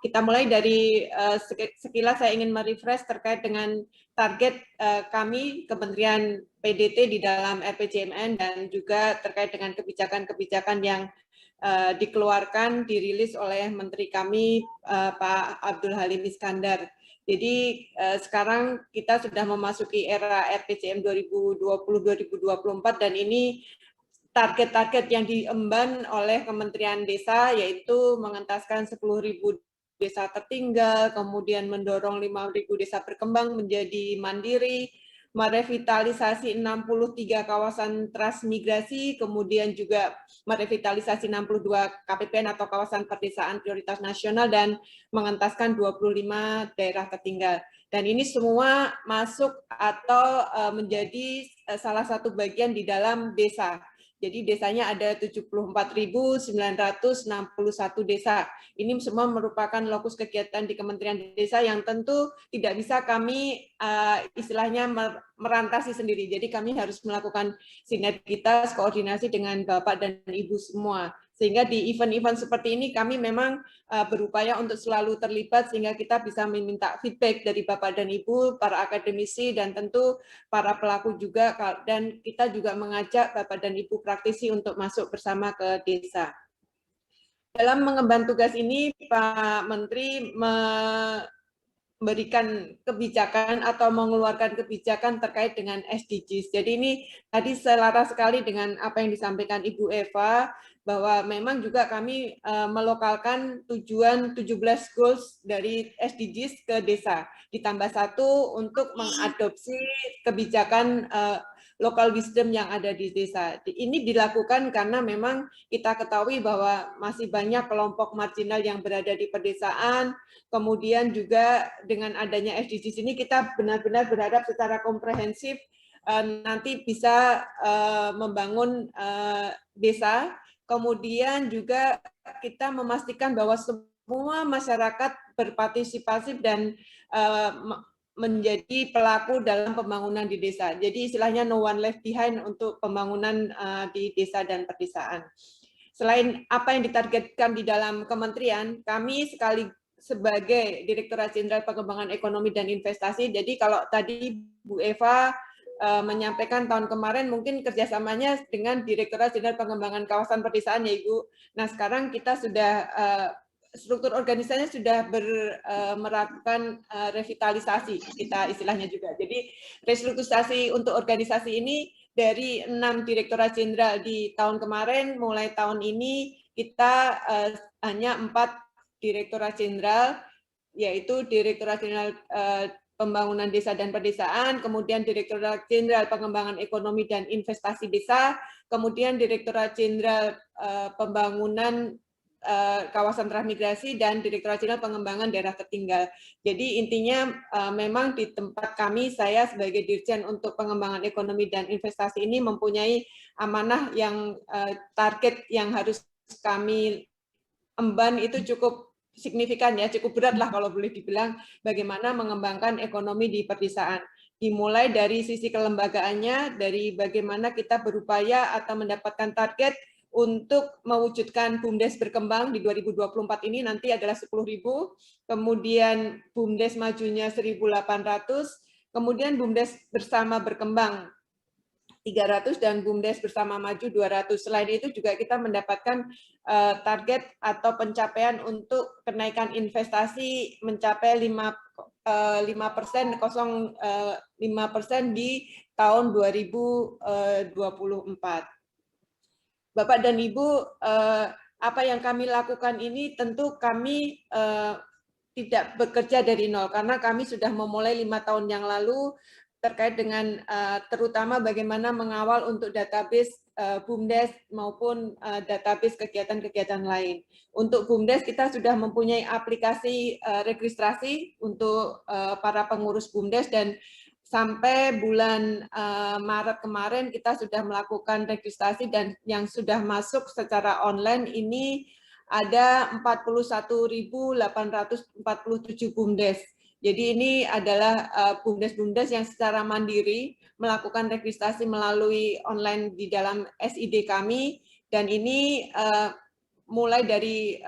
Kita mulai dari sekilas saya ingin merefresh terkait dengan target kami Kementerian PDT di dalam RPJMN dan juga terkait dengan kebijakan-kebijakan yang dikeluarkan, dirilis oleh Menteri kami Pak Abdul Halim Iskandar. Jadi sekarang kita sudah memasuki era RPJM 2020-2024 dan ini target-target yang diemban oleh Kementerian Desa yaitu mengentaskan 10.000 desa tertinggal, kemudian mendorong 5.000 desa berkembang menjadi mandiri, merevitalisasi 63 kawasan transmigrasi, kemudian juga merevitalisasi 62 KPPN atau kawasan perdesaan prioritas nasional dan mengentaskan 25 daerah tertinggal. Dan ini semua masuk atau menjadi salah satu bagian di dalam desa. Jadi desanya ada 74.961 desa. Ini semua merupakan lokus kegiatan di Kementerian Desa yang tentu tidak bisa kami istilahnya merantasi sendiri. Jadi kami harus melakukan sinergitas, koordinasi dengan Bapak dan Ibu semua. Sehingga di event-event seperti ini kami memang berupaya untuk selalu terlibat sehingga kita bisa meminta feedback dari Bapak dan Ibu, para akademisi, dan tentu para pelaku juga, dan kita juga mengajak Bapak dan Ibu praktisi untuk masuk bersama ke desa. Dalam mengemban tugas ini, Pak Menteri memberikan kebijakan atau mengeluarkan kebijakan terkait dengan SDGs. Jadi ini tadi selaras sekali dengan apa yang disampaikan Ibu Eva, bahwa memang juga kami melokalkan tujuan 17 goals dari SDGs ke desa. Ditambah satu untuk mengadopsi kebijakan local wisdom yang ada di desa. Ini dilakukan karena memang kita ketahui bahwa masih banyak kelompok marginal yang berada di pedesaan, kemudian juga dengan adanya SDGs ini kita benar-benar berharap secara komprehensif nanti bisa membangun desa. Kemudian juga kita memastikan bahwa semua masyarakat berpartisipasi dan menjadi pelaku dalam pembangunan di desa. Jadi istilahnya no one left behind untuk pembangunan di desa dan perdesaan. Selain apa yang ditargetkan di dalam kementerian, kami sebagai Direktorat Jenderal Pengembangan Ekonomi dan Investasi, jadi kalau tadi Bu Eva menyampaikan tahun kemarin mungkin kerjasamanya dengan Direktorat Jenderal Pengembangan Kawasan Perdesaan ya Ibu. Nah sekarang kita sudah struktur organisasinya sudah melakukan revitalisasi kita istilahnya juga. Jadi restrukturisasi untuk organisasi ini dari 6 Direktorat Jenderal di tahun kemarin, mulai tahun ini kita hanya 4 Direktorat Jenderal, yaitu Direktorat Jenderal Pembangunan Desa dan Pedesaan, kemudian Direktorat Jenderal Pengembangan Ekonomi dan Investasi Desa, kemudian Direktorat Jenderal Pembangunan Kawasan Transmigrasi, dan Direktorat Jenderal Pengembangan Daerah Tertinggal. Jadi intinya memang di tempat kami, saya sebagai Dirjen untuk Pengembangan Ekonomi dan Investasi ini mempunyai amanah yang target yang harus kami emban itu cukup signifikan ya, cukup berat lah kalau boleh dibilang, bagaimana mengembangkan ekonomi di pedesaan. Dimulai dari sisi kelembagaannya, dari bagaimana kita berupaya atau mendapatkan target untuk mewujudkan BUMDes berkembang di 2024 ini nanti adalah 10.000, kemudian BUMDes majunya 1.800, kemudian BUMDes bersama berkembang 300 dan BUMDes bersama maju 200. Selain itu juga kita mendapatkan target atau pencapaian untuk kenaikan investasi mencapai 5% di tahun 2024. Bapak dan Ibu, apa yang kami lakukan ini tentu kami tidak bekerja dari nol, karena kami sudah memulai 5 tahun yang lalu terkait dengan terutama bagaimana mengawal untuk database BUMDes maupun database kegiatan-kegiatan lain. Untuk BUMDes kita sudah mempunyai aplikasi registrasi untuk para pengurus BUMDes, dan sampai bulan Maret kemarin kita sudah melakukan registrasi, dan yang sudah masuk secara online ini ada 41.847 BUMDes. Jadi ini adalah BUMDes-BUMDes yang secara mandiri melakukan registrasi melalui online di dalam SID kami, dan ini mulai dari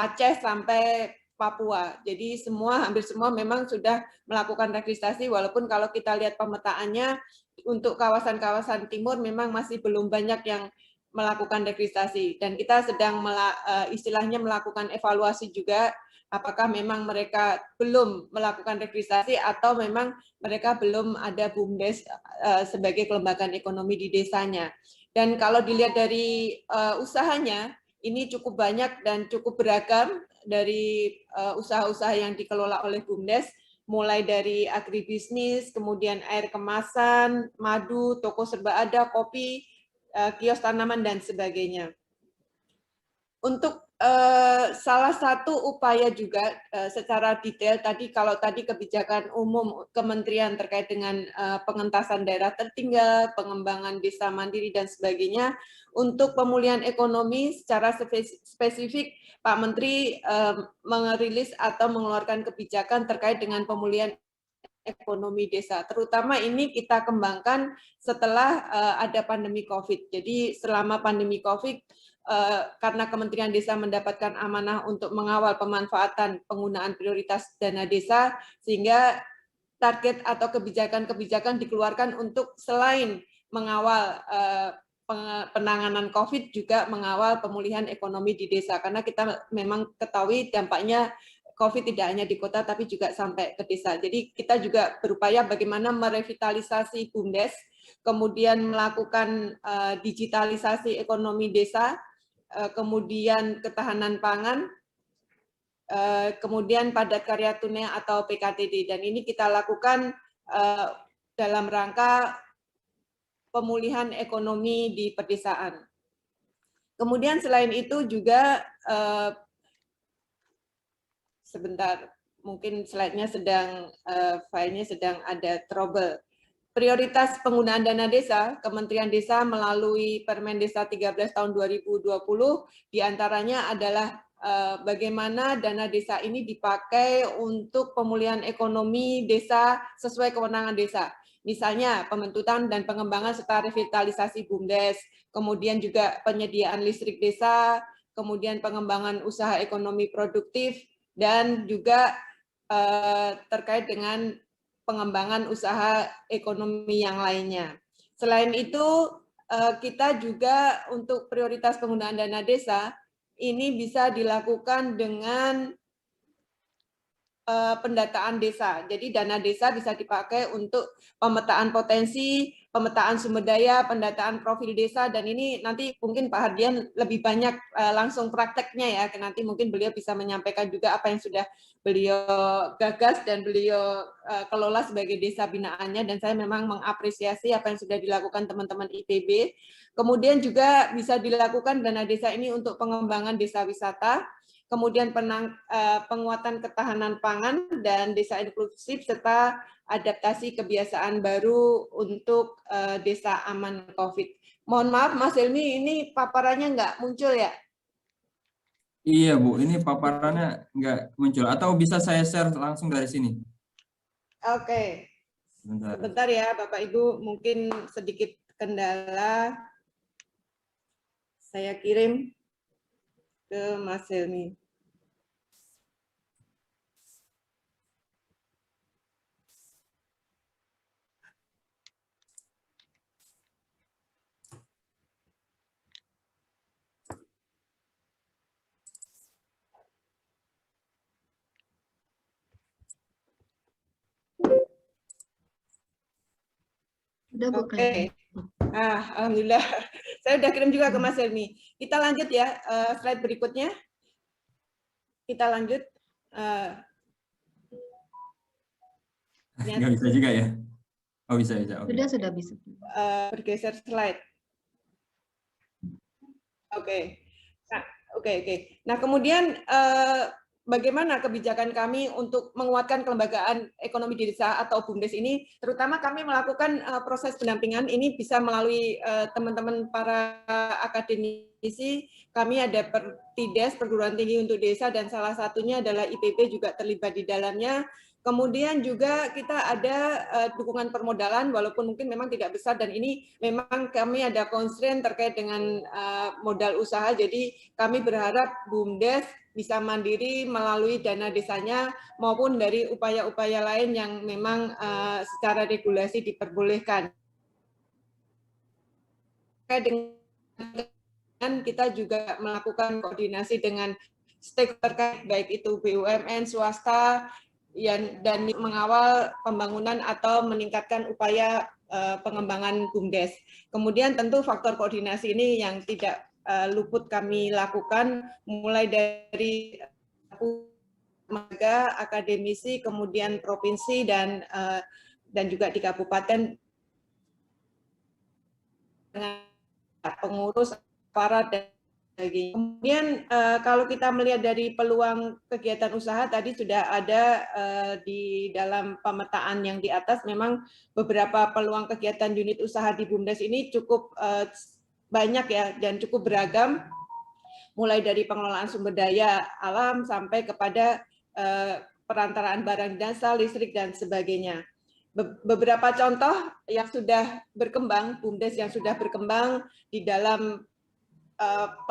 Aceh sampai Papua. Jadi hampir semua memang sudah melakukan registrasi, walaupun kalau kita lihat pemetaannya untuk kawasan-kawasan timur memang masih belum banyak yang melakukan registrasi. Dan kita sedang istilahnya melakukan evaluasi juga, apakah memang mereka belum melakukan registrasi atau memang mereka belum ada BUMDes sebagai kelembagaan ekonomi di desanya. Dan kalau dilihat dari usahanya, ini cukup banyak dan cukup beragam dari usaha-usaha yang dikelola oleh BUMDes, mulai dari agribisnis, kemudian air kemasan, madu, toko serba ada, kopi, kios tanaman, dan sebagainya. Untuk salah satu upaya juga secara detail kalau tadi kebijakan umum kementerian terkait dengan pengentasan daerah tertinggal, pengembangan desa mandiri dan sebagainya, untuk pemulihan ekonomi secara spesifik Pak Menteri merilis atau mengeluarkan kebijakan terkait dengan pemulihan ekonomi desa. Terutama ini kita kembangkan setelah ada pandemi COVID. Jadi selama pandemi COVID, karena Kementerian Desa mendapatkan amanah untuk mengawal pemanfaatan penggunaan prioritas dana desa, sehingga target atau kebijakan-kebijakan dikeluarkan untuk selain mengawal penanganan COVID, juga mengawal pemulihan ekonomi di desa. Karena kita memang ketahui dampaknya COVID tidak hanya di kota, tapi juga sampai ke desa. Jadi kita juga berupaya bagaimana merevitalisasi BUMDes, kemudian melakukan digitalisasi ekonomi desa, kemudian ketahanan pangan, kemudian padat karya tunai atau PKTD. Dan ini kita lakukan dalam rangka pemulihan ekonomi di pedesaan. Kemudian selain itu juga, sebentar, mungkin slide-nya filenya sedang ada trouble. Prioritas penggunaan dana desa, Kementerian Desa melalui Permen Desa 13 tahun 2020, diantaranya adalah bagaimana dana desa ini dipakai untuk pemulihan ekonomi desa sesuai kewenangan desa. Misalnya pembentukan dan pengembangan serta revitalisasi BUMDes, kemudian juga penyediaan listrik desa, kemudian pengembangan usaha ekonomi produktif, dan juga terkait dengan pengembangan usaha ekonomi yang lainnya. Selain itu, kita juga untuk prioritas penggunaan dana desa, ini bisa dilakukan dengan pendataan desa. Jadi dana desa bisa dipakai untuk pemetaan potensi, pemetaan sumber daya, pendataan profil desa, dan ini nanti mungkin Pak Hardian lebih banyak langsung prakteknya ya, nanti mungkin beliau bisa menyampaikan juga apa yang sudah beliau gagas dan beliau kelola sebagai desa binaannya, dan saya memang mengapresiasi apa yang sudah dilakukan teman-teman IPB. Kemudian juga bisa dilakukan dana desa ini untuk pengembangan desa wisata, kemudian penguatan ketahanan pangan dan desa inklusif, serta adaptasi kebiasaan baru untuk desa aman COVID. Mohon maaf Mas Helmi, ini paparannya nggak muncul ya? Iya Bu, ini paparannya nggak muncul. Atau bisa saya share langsung dari sini? Oke. Sebentar ya Bapak Ibu, mungkin sedikit kendala. Saya kirim ke Mas Helmi. Oke. Alhamdulillah. Saya sudah kirim juga ke Mas Helmi. Kita lanjut ya, slide berikutnya. Kita lanjut. Nggak bisa juga ya? Oh bisa. Okay. Sudah bisa. Bergeser slide. Oke. Nah, oke. Nah, kemudian bagaimana kebijakan kami untuk menguatkan kelembagaan ekonomi di desa atau BUMDes ini, terutama kami melakukan proses pendampingan ini bisa melalui teman-teman para akademisi. Kami ada Pertides, Perguruan Tinggi untuk Desa, dan salah satunya adalah IPB juga terlibat di dalamnya. Kemudian juga kita ada dukungan permodalan, walaupun mungkin memang tidak besar, dan ini memang kami ada constraint terkait dengan modal usaha. Jadi kami berharap BUMDes bisa mandiri melalui dana desanya maupun dari upaya-upaya lain yang memang secara regulasi diperbolehkan. Dengan kita juga melakukan koordinasi dengan stakeholder terkait, baik itu BUMN, swasta, dan mengawal pembangunan atau meningkatkan upaya pengembangan BUMDes. Kemudian tentu faktor koordinasi ini yang tidak luput kami lakukan, mulai dari lembaga, akademisi, kemudian provinsi, dan juga di kabupaten dengan pengurus, aparat, dan sebagainya. Kemudian kalau kita melihat dari peluang kegiatan usaha, tadi sudah ada di dalam pemetaan yang di atas, memang beberapa peluang kegiatan unit usaha di BUMDes ini cukup banyak ya, dan cukup beragam, mulai dari pengelolaan sumber daya alam sampai kepada perantaraan barang jasa, listrik, dan sebagainya. Beberapa contoh yang sudah berkembang, BUMDes yang sudah berkembang di dalam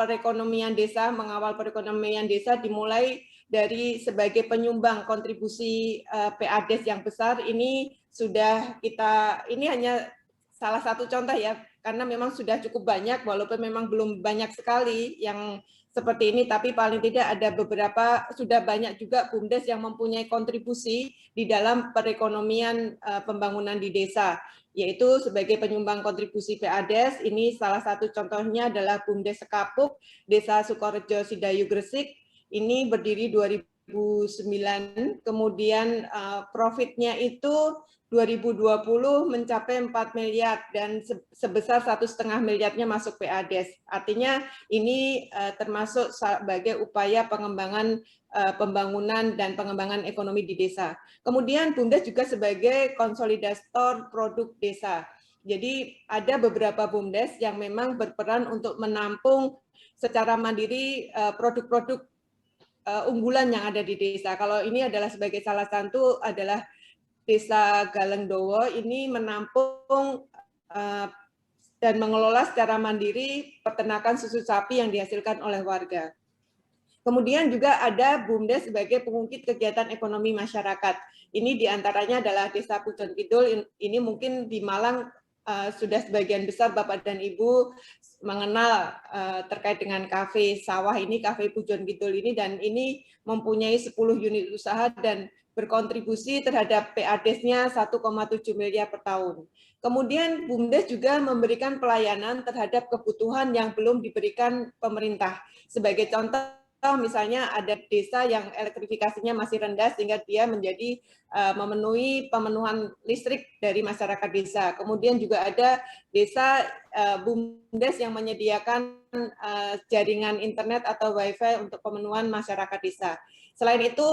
perekonomian desa, mengawal perekonomian desa, dimulai dari sebagai penyumbang kontribusi PADES yang besar. Ini sudah kita, ini hanya salah satu contoh ya, karena memang sudah cukup banyak, walaupun memang belum banyak sekali yang seperti ini, tapi paling tidak ada beberapa, sudah banyak juga BUMDes yang mempunyai kontribusi di dalam perekonomian pembangunan di desa, yaitu sebagai penyumbang kontribusi PADES. Ini salah satu contohnya adalah BUMDes Sekapuk, Desa Sukorejo, Sidayu, Gresik. Ini berdiri 2009, kemudian profitnya itu 2020 mencapai 4 miliar dan sebesar 1,5 miliarnya masuk PADES. Artinya ini termasuk sebagai upaya pengembangan pembangunan dan pengembangan ekonomi di desa. Kemudian BUMDes juga sebagai konsolidator produk desa. Jadi ada beberapa BUMDes yang memang berperan untuk menampung secara mandiri produk-produk unggulan yang ada di desa. Kalau ini adalah sebagai salah satu adalah Desa Galengdowo, ini menampung dan mengelola secara mandiri peternakan susu sapi yang dihasilkan oleh warga. Kemudian juga ada BUMDes sebagai pengungkit kegiatan ekonomi masyarakat. Ini diantaranya adalah Desa Pujon Kidul, ini mungkin di Malang sudah sebagian besar Bapak dan Ibu mengenal terkait dengan kafe sawah ini, kafe Pujon Kidul ini, dan ini mempunyai 10 unit usaha dan berkontribusi terhadap PADES-nya 1,7 miliar per tahun. Kemudian BUMDes juga memberikan pelayanan terhadap kebutuhan yang belum diberikan pemerintah. Sebagai contoh, misalnya ada desa yang elektrifikasinya masih rendah sehingga dia menjadi memenuhi pemenuhan listrik dari masyarakat desa. Kemudian juga ada desa BUMDes yang menyediakan jaringan internet atau wifi untuk pemenuhan masyarakat desa. Selain itu,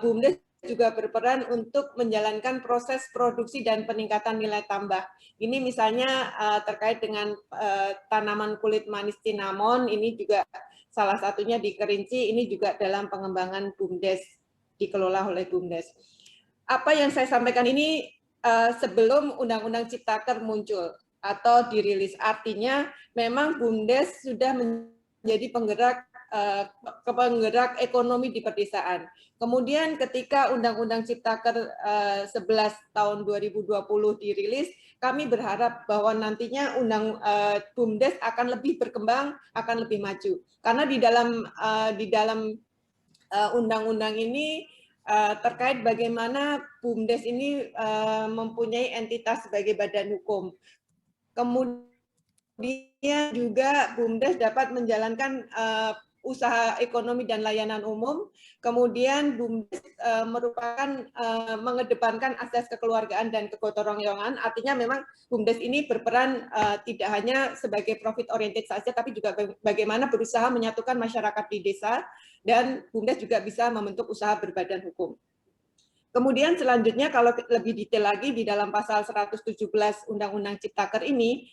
BUMDes juga berperan untuk menjalankan proses produksi dan peningkatan nilai tambah. Ini misalnya terkait dengan tanaman kulit manis cinnamon, ini juga salah satunya di Kerinci, ini juga dalam pengembangan BUMDes, dikelola oleh BUMDes. Apa yang saya sampaikan ini sebelum Undang-Undang Ciptaker muncul atau dirilis, artinya memang BUMDes sudah menjadi penggerak ekonomi di pedesaan. Kemudian ketika Undang-Undang Ciptaker 11 tahun 2020 dirilis, kami berharap bahwa nantinya BUMDes akan lebih berkembang, akan lebih maju. Karena di dalam undang-undang ini terkait bagaimana BUMDes ini mempunyai entitas sebagai badan hukum. Kemudian juga BUMDes dapat menjalankan usaha ekonomi dan layanan umum. Kemudian BUMDes merupakan mengedepankan asas kekeluargaan dan kegotong royongan. Artinya memang BUMDes ini berperan tidak hanya sebagai profit oriented saja, tapi juga bagaimana berusaha menyatukan masyarakat di desa, dan BUMDes juga bisa membentuk usaha berbadan hukum. Kemudian selanjutnya kalau lebih detail lagi di dalam pasal 117 Undang-Undang Ciptaker ini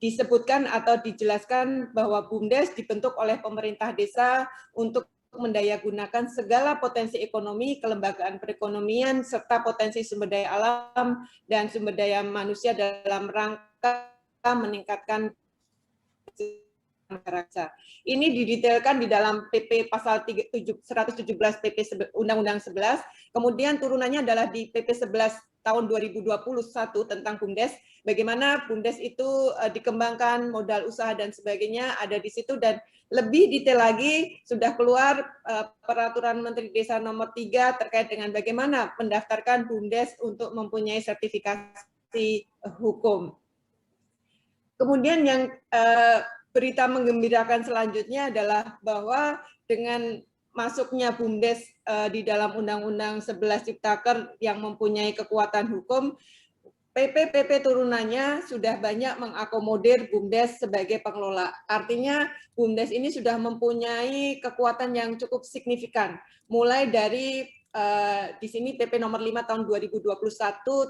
disebutkan atau dijelaskan bahwa BUMDes dibentuk oleh pemerintah desa untuk mendayagunakan segala potensi ekonomi, kelembagaan perekonomian, serta potensi sumber daya alam dan sumber daya manusia dalam rangka meningkatkan masyarakat. Ini didetailkan di dalam PP pasal 117 PP Undang-Undang 11, kemudian turunannya adalah di PP 11 tahun 2021 tentang BUMDes, bagaimana BUMDes itu dikembangkan, modal usaha dan sebagainya ada di situ, dan lebih detail lagi sudah keluar peraturan Menteri Desa nomor 3 terkait dengan bagaimana mendaftarkan BUMDes untuk mempunyai sertifikasi hukum. Kemudian yang berita menggembirakan selanjutnya adalah bahwa dengan masuknya BUMDes di dalam Undang-Undang 11 Ciptaker yang mempunyai kekuatan hukum, PP turunannya sudah banyak mengakomodir BUMDes sebagai pengelola. Artinya BUMDes ini sudah mempunyai kekuatan yang cukup signifikan, mulai dari di sini PP nomor 5 tahun 2021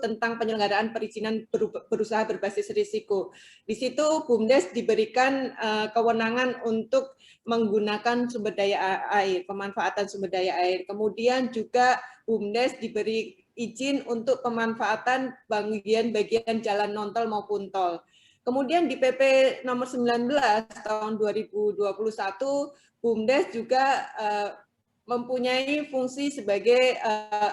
tentang penyelenggaraan perizinan berusaha berbasis risiko. Di situ BUMDes diberikan kewenangan untuk menggunakan sumber daya air, pemanfaatan sumber daya air. Kemudian juga BUMDes diberi izin untuk pemanfaatan bagian-bagian jalan non-tol maupun tol. Kemudian di PP nomor 19 tahun 2021, BUMDes juga mempunyai fungsi sebagai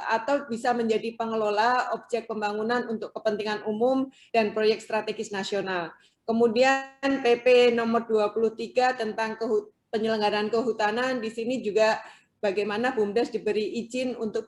atau bisa menjadi pengelola objek pembangunan untuk kepentingan umum dan proyek strategis nasional. Kemudian PP nomor 23 tentang penyelenggaraan kehutanan, di sini juga bagaimana BUMDes diberi izin untuk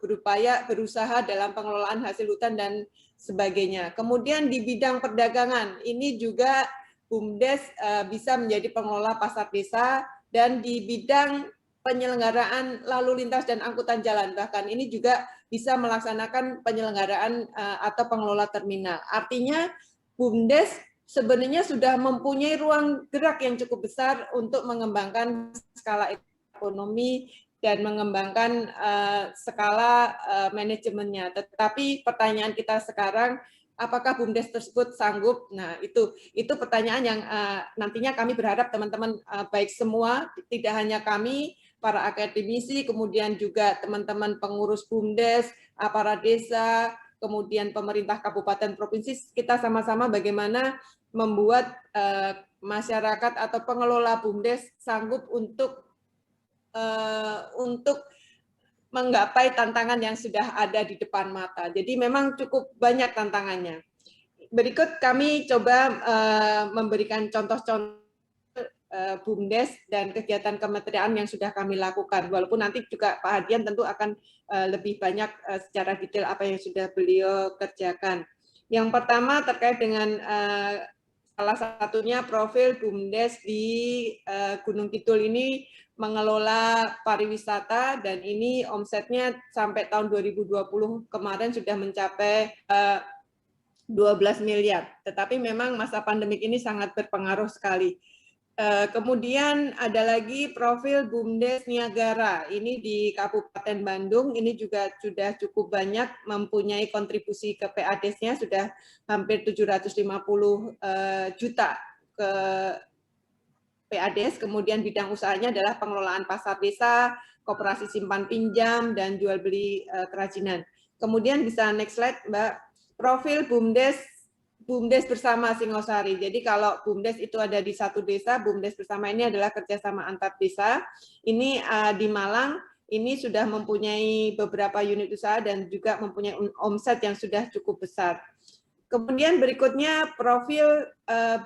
berusaha dalam pengelolaan hasil hutan dan sebagainya. Kemudian di bidang perdagangan, ini juga BUMDes bisa menjadi pengelola pasar desa, dan di bidang penyelenggaraan lalu lintas dan angkutan jalan, bahkan ini juga bisa melaksanakan penyelenggaraan atau pengelola terminal. Artinya BUMDes sebenarnya sudah mempunyai ruang gerak yang cukup besar untuk mengembangkan skala ekonomi dan mengembangkan skala manajemennya. Tetapi pertanyaan kita sekarang, apakah BUMDes tersebut sanggup? Nah, itu pertanyaan yang nantinya kami berharap teman-teman baik semua, tidak hanya kami, para akademisi, kemudian juga teman-teman pengurus BUMDes, aparat desa, kemudian pemerintah kabupaten provinsi, kita sama-sama bagaimana membuat masyarakat atau pengelola BUMDes sanggup untuk menggapai tantangan yang sudah ada di depan mata. Jadi memang cukup banyak tantangannya. Berikut kami coba memberikan contoh-contoh BUMDes dan kegiatan kementerian yang sudah kami lakukan. Walaupun nanti juga Pak Hadian tentu akan lebih banyak secara detail apa yang sudah beliau kerjakan. Yang pertama terkait dengan salah satunya profil BUMDes di Gunung Kidul ini mengelola pariwisata, dan ini omsetnya sampai tahun 2020 kemarin sudah mencapai 12 miliar. Tetapi memang masa pandemik ini sangat berpengaruh sekali. Kemudian ada lagi profil BUMDes Niagara, ini di Kabupaten Bandung, ini juga sudah cukup banyak mempunyai kontribusi ke PADES-nya, sudah hampir 750 juta ke PADES. Kemudian bidang usahanya adalah pengelolaan pasar desa, koperasi simpan pinjam, dan jual beli kerajinan. Kemudian bisa next slide, Mbak. Profil BUMDes bersama Singosari. Jadi kalau BUMDes itu ada di satu desa, BUMDes bersama ini adalah kerjasama antar desa. Ini di Malang, ini sudah mempunyai beberapa unit usaha dan juga mempunyai omset yang sudah cukup besar. Kemudian berikutnya profil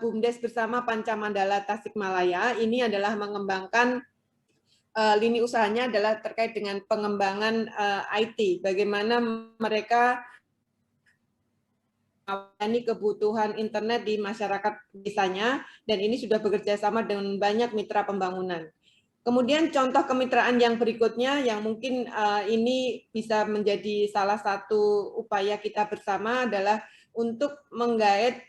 BUMDes bersama Pancamandala Tasikmalaya. Ini adalah mengembangkan lini usahanya adalah terkait dengan pengembangan IT. Bagaimana mereka melayani kebutuhan internet di masyarakat desanya, dan ini sudah bekerja sama dengan banyak mitra pembangunan. Kemudian contoh kemitraan yang berikutnya yang mungkin ini bisa menjadi salah satu upaya kita bersama adalah untuk menggait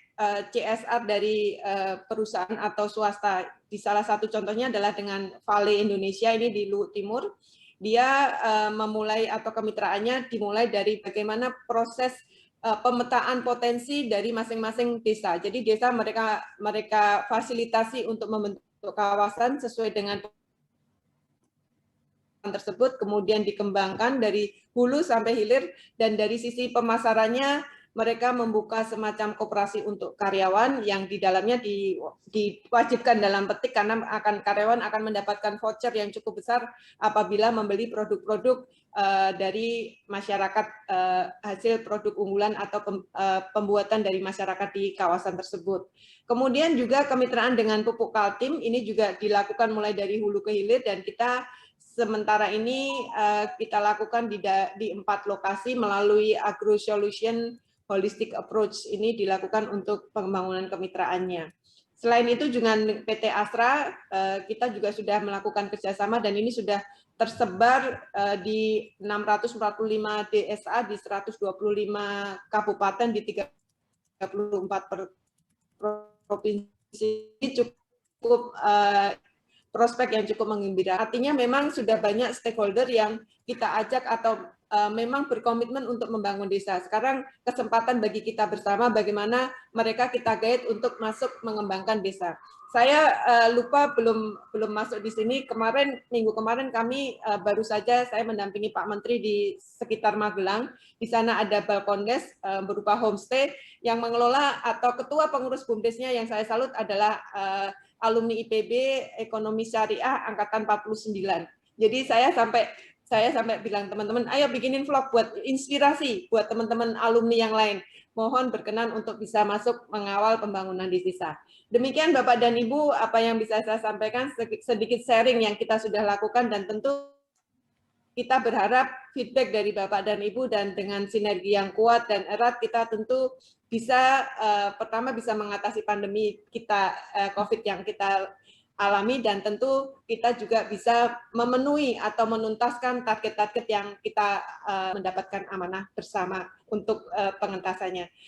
CSR dari perusahaan atau swasta. Di salah satu contohnya adalah dengan Vale Indonesia, ini di Luhut Timur. Dia memulai atau kemitraannya dimulai dari bagaimana proses pemetaan potensi dari masing-masing desa. Jadi desa mereka fasilitasi untuk membentuk kawasan sesuai dengan tersebut, kemudian dikembangkan dari hulu sampai hilir, dan dari sisi pemasarannya mereka membuka semacam koperasi untuk karyawan yang di dalamnya diwajibkan dalam petik karena karyawan akan mendapatkan voucher yang cukup besar apabila membeli produk-produk dari masyarakat, hasil produk unggulan atau pembuatan dari masyarakat di kawasan tersebut. Kemudian juga kemitraan dengan pupuk Kaltim ini juga dilakukan mulai dari hulu ke hilir, dan kita sementara ini kita lakukan di 4 lokasi melalui Agro Solution Holistic Approach. Ini dilakukan untuk pembangunan kemitraannya. Selain itu dengan PT Astra kita juga sudah melakukan kerjasama dan ini sudah tersebar di 645 DSA di 125 kabupaten di 34 provinsi. Cukup prospek yang cukup menggembirakan. Artinya memang sudah banyak stakeholder yang kita ajak atau memang berkomitmen untuk membangun desa. Sekarang kesempatan bagi kita bersama bagaimana mereka kita guide untuk masuk mengembangkan desa. Saya lupa belum masuk di sini. Minggu kemarin kami baru saja saya mendampingi Pak Menteri di sekitar Magelang. Di sana ada Balkondes berupa homestay yang mengelola atau ketua pengurus BUMDesnya yang saya salut adalah alumni IPB Ekonomi Syariah angkatan 49. Jadi saya sampai bilang teman-teman, ayo bikinin vlog buat inspirasi buat teman-teman alumni yang lain. Mohon berkenan untuk bisa masuk mengawal pembangunan di desa. Demikian Bapak dan Ibu, apa yang bisa saya sampaikan, sedikit sharing yang kita sudah lakukan, dan tentu kita berharap feedback dari Bapak dan Ibu, dan dengan sinergi yang kuat dan erat kita tentu bisa pertama bisa mengatasi pandemi kita COVID yang kita alami, dan tentu kita juga bisa memenuhi atau menuntaskan target-target yang kita mendapatkan amanah bersama untuk pengentasannya.